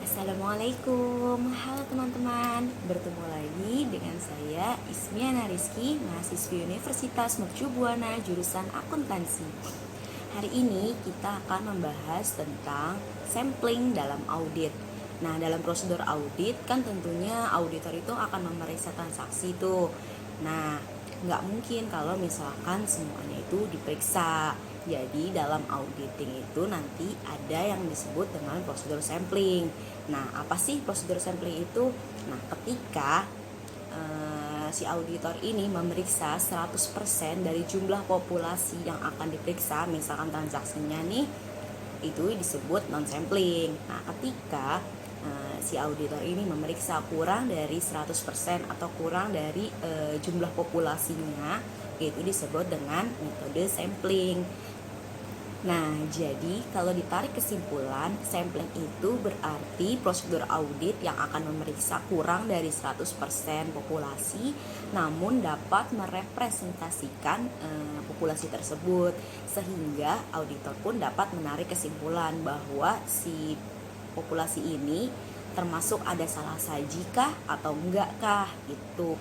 Assalamualaikum, halo teman-teman. Bertemu lagi dengan saya Ismiana Rizky, mahasiswi Universitas Mercu Buana jurusan akuntansi. Hari ini kita akan membahas tentang sampling dalam audit. Nah, dalam prosedur audit kan tentunya auditor itu akan memeriksa transaksi tuh. Nah, nggak mungkin kalau misalkan semuanya itu diperiksa. Jadi dalam auditing itu nanti ada yang disebut dengan prosedur sampling. Nah, apa sih prosedur sampling itu? Nah, ketika si auditor ini memeriksa 100% dari jumlah populasi yang akan diperiksa, misalkan transaksinya nih, itu disebut non-sampling. Nah, ketika si auditor ini memeriksa kurang dari 100% atau kurang dari jumlah populasinya, itu disebut dengan metode sampling. Nah, jadi kalau ditarik kesimpulan, sampling itu berarti prosedur audit yang akan memeriksa kurang dari 100% populasi namun dapat merepresentasikan populasi tersebut, sehingga auditor pun dapat menarik kesimpulan bahwa si populasi ini termasuk ada salah sajikah atau enggak gitu.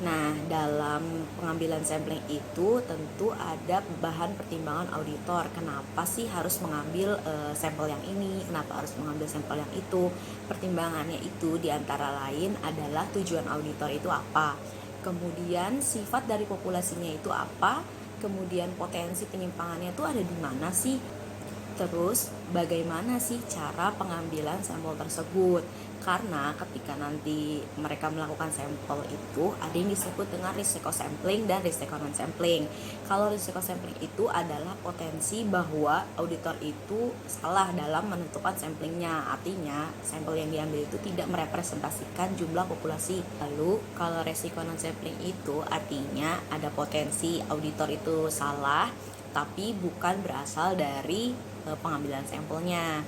Nah, dalam pengambilan sampling itu tentu ada bahan pertimbangan auditor. Kenapa sih harus mengambil sampel yang ini? Kenapa harus mengambil sampel yang itu? Pertimbangannya itu diantara lain adalah tujuan auditor itu apa? Kemudian sifat dari populasinya itu apa? Kemudian potensi penyimpangannya itu ada di mana sih? Terus bagaimana sih cara pengambilan sampel tersebut? Karena ketika nanti mereka melakukan sampel itu ada yang disebut dengan risiko sampling dan risiko non sampling. Kalau risiko sampling itu adalah potensi bahwa auditor itu salah dalam menentukan samplingnya. Artinya sampel yang diambil itu tidak merepresentasikan jumlah populasi. Lalu kalau risiko non sampling itu artinya ada potensi auditor itu salah tapi bukan berasal dari pengambilan sampelnya.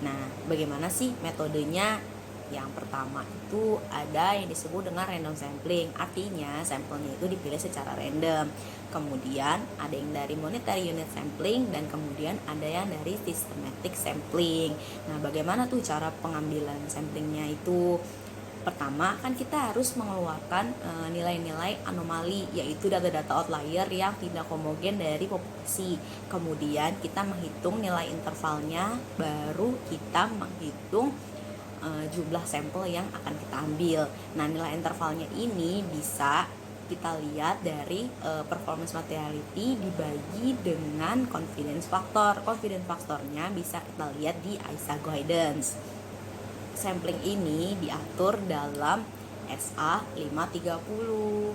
Nah, bagaimana sih metodenya? Yang pertama itu ada yang disebut dengan random sampling, artinya sampelnya itu dipilih secara random. Kemudian ada yang dari monetary unit sampling dan kemudian ada yang dari systematic sampling. Nah, bagaimana tuh cara pengambilan samplingnya itu? Pertama kan kita harus mengeluarkan nilai-nilai anomali, yaitu data-data outlier yang tidak homogen dari populasi. Kemudian kita menghitung nilai intervalnya, baru kita menghitung jumlah sampel yang akan kita ambil. Nah, nilai intervalnya ini bisa kita lihat dari performance materiality dibagi dengan confidence factor. Confidence factornya bisa kita lihat di ISA guidance. Sampling ini diatur dalam SA 530.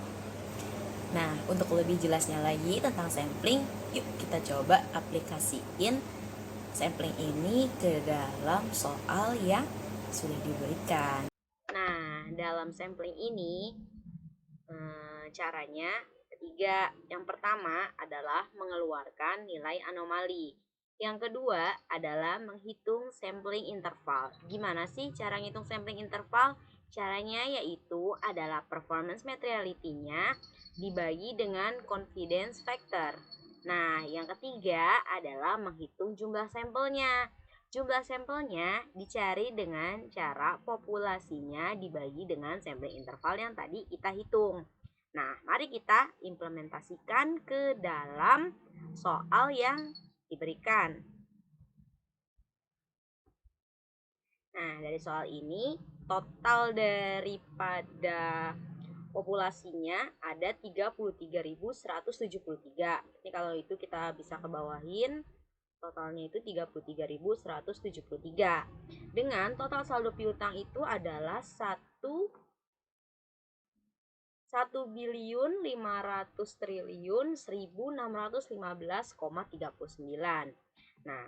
Nah, untuk lebih jelasnya lagi tentang sampling, yuk kita coba aplikasiin sampling ini ke dalam soal yang sudah diberikan. Nah, dalam sampling ini caranya ketiga. Yang pertama adalah mengeluarkan nilai anomali. Yang kedua adalah menghitung sampling interval. Gimana sih cara ngitung sampling interval? Caranya yaitu adalah performance materiality-nya dibagi dengan confidence factor. Nah, yang ketiga adalah menghitung jumlah sampelnya. Jumlah sampelnya dicari dengan cara populasinya dibagi dengan sampling interval yang tadi kita hitung. Nah, mari kita implementasikan ke dalam soal yang diberikan. Nah, dari soal ini, total daripada populasinya ada 33.173. Ini kalau itu kita bisa kebawahin, totalnya itu 33.173. Dengan total saldo piutang itu adalah 1.500.1.615,39. Nah,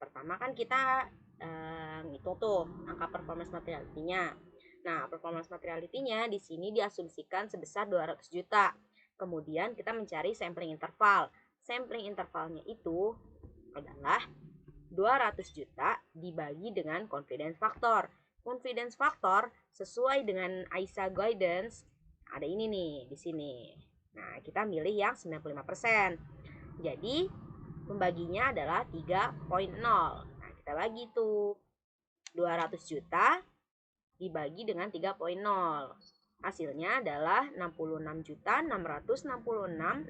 pertama kan kita ngitung tuh angka performance materiality-nya. Nah, performance materiality-nya di sini diasumsikan sebesar 200 juta. Kemudian kita mencari sampling interval. Sampling intervalnya itu adalah 200 juta dibagi dengan confidence factor. Confidence factor sesuai dengan ISA guidance ada ini nih di sini. Nah, kita milih yang 95%. Jadi, pembaginya adalah 3.0. Nah, kita bagi tuh. 200 juta dibagi dengan 3,0. Hasilnya adalah 66.666.667.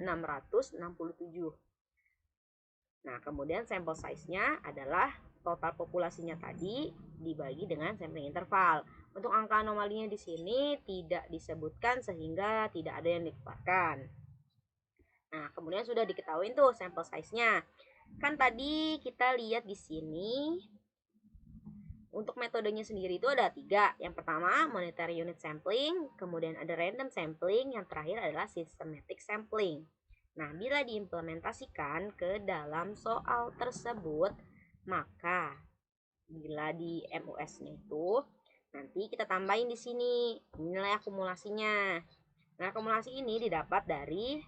Nah, kemudian sampel size-nya adalah total populasinya tadi dibagi dengan sampling interval. Untuk angka anomalinya di sini tidak disebutkan sehingga tidak ada yang dikeluarkan. Nah, kemudian sudah diketahui tuh sampel size-nya. Kan tadi kita lihat di sini untuk metodenya sendiri itu ada 3. Yang pertama monetary unit sampling, kemudian ada random sampling, yang terakhir adalah systematic sampling. Nah, bila diimplementasikan ke dalam soal tersebut, maka bila di MUS-nya itu nanti kita tambahin di sini nilai akumulasinya. Nah, akumulasi ini didapat dari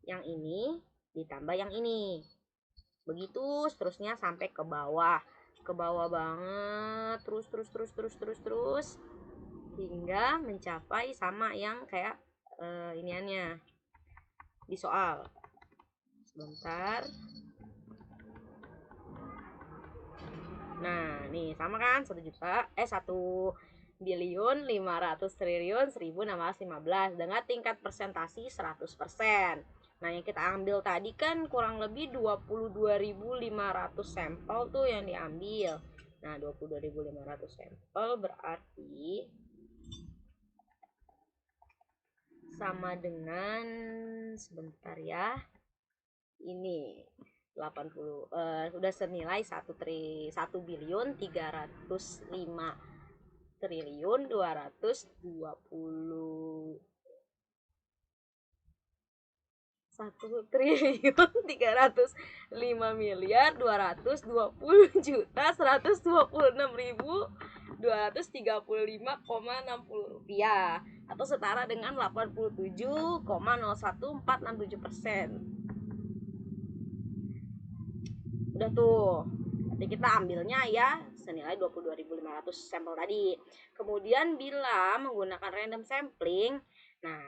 yang ini ditambah yang ini. Begitu seterusnya sampai ke bawah banget, terus hingga mencapai sama yang kayak iniannya di soal. Sebentar. Nah, nih sama kan 1.500.000.500.000.1615 dengan tingkat presentasi 100%. Nah, yang kita ambil tadi kan kurang lebih 22.500 sampel tuh yang diambil. Nah, 22.500 sampel berarti sama dengan, sebentar ya, ini 80 sudah senilai 1.305.220 1.305.220.126.235,60 atau setara dengan 87,0147%. Udah tuh. Nanti kita ambilnya ya senilai 22.500 sampel tadi. Kemudian bila menggunakan random sampling, nah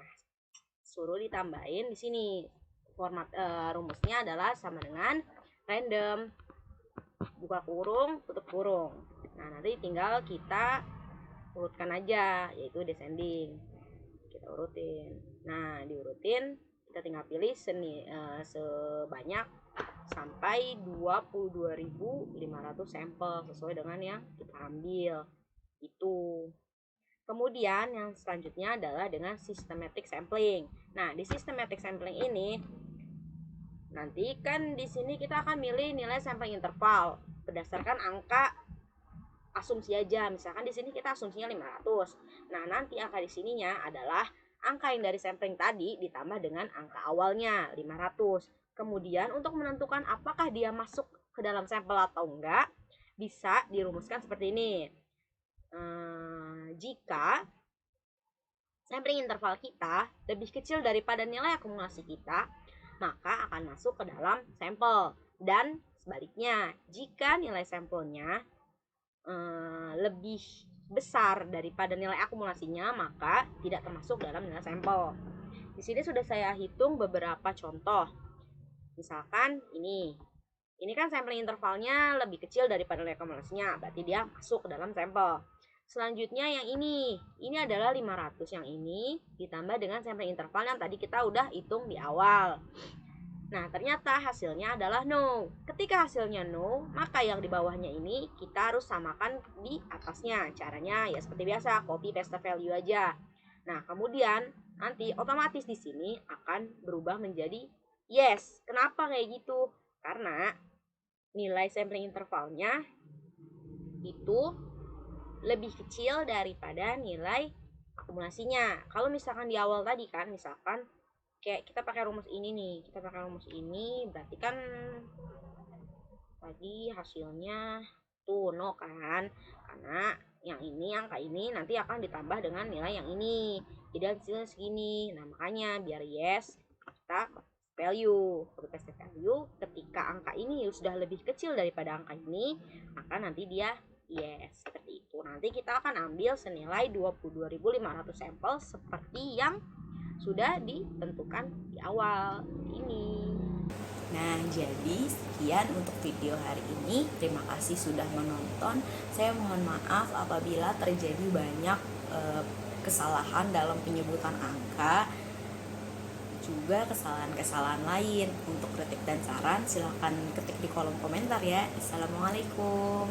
suruh ditambahin di sini. Format rumusnya adalah sama dengan random buka kurung tutup kurung. Nah, nanti tinggal kita urutkan aja, yaitu descending. Kita urutin. Nah, diurutin kita tinggal pilih sebanyak sampai 22.500 sampel sesuai dengan yang kita ambil. Itu. Kemudian yang selanjutnya adalah dengan systematic sampling. Nah, di systematic sampling ini nanti kan di sini kita akan milih nilai sampling interval berdasarkan angka asumsi aja. Misalkan di sini kita asumsinya 500. Nah, nanti angka di sininya adalah angka yang dari sampling tadi ditambah dengan angka awalnya 500. Kemudian untuk menentukan apakah dia masuk ke dalam sampel atau enggak, bisa dirumuskan seperti ini. Jika sampling interval kita lebih kecil daripada nilai akumulasi kita, maka akan masuk ke dalam sampel. Dan sebaliknya, jika nilai sampelnya lebih besar daripada nilai akumulasinya, maka tidak termasuk dalam nilai sampel. Di sini sudah saya hitung beberapa contoh. Misalkan ini kan sampling intervalnya lebih kecil daripada nilai akumulasinya, berarti dia masuk ke dalam sampel. Selanjutnya yang ini adalah 500, yang ini ditambah dengan sampling interval yang tadi kita udah hitung di awal. Nah, ternyata hasilnya adalah no. Ketika hasilnya no, maka yang di bawahnya ini kita harus samakan di atasnya. Caranya ya seperti biasa, copy paste value aja. Nah, kemudian nanti otomatis di sini akan berubah menjadi yes. Kenapa kayak gitu? Karena nilai sampling intervalnya itu lebih kecil daripada nilai akumulasinya. Kalau misalkan di awal tadi kan, misalkan kayak kita pakai rumus ini nih, berarti kan tadi hasilnya tuh no kan, karena yang ini angka ini nanti akan ditambah dengan nilai yang ini, jadi hasilnya segini. Nah, makanya biar yes kita value ketika angka ini sudah lebih kecil daripada angka ini, maka nanti dia yes, seperti itu. Nanti kita akan ambil senilai 22.500 sampel seperti yang sudah ditentukan di awal ini. Nah, jadi sekian untuk video hari ini. Terima kasih sudah menonton. Saya mohon maaf apabila terjadi banyak kesalahan dalam penyebutan angka, juga kesalahan-kesalahan lain. Untuk kritik dan saran silahkan ketik di kolom komentar ya. Assalamualaikum.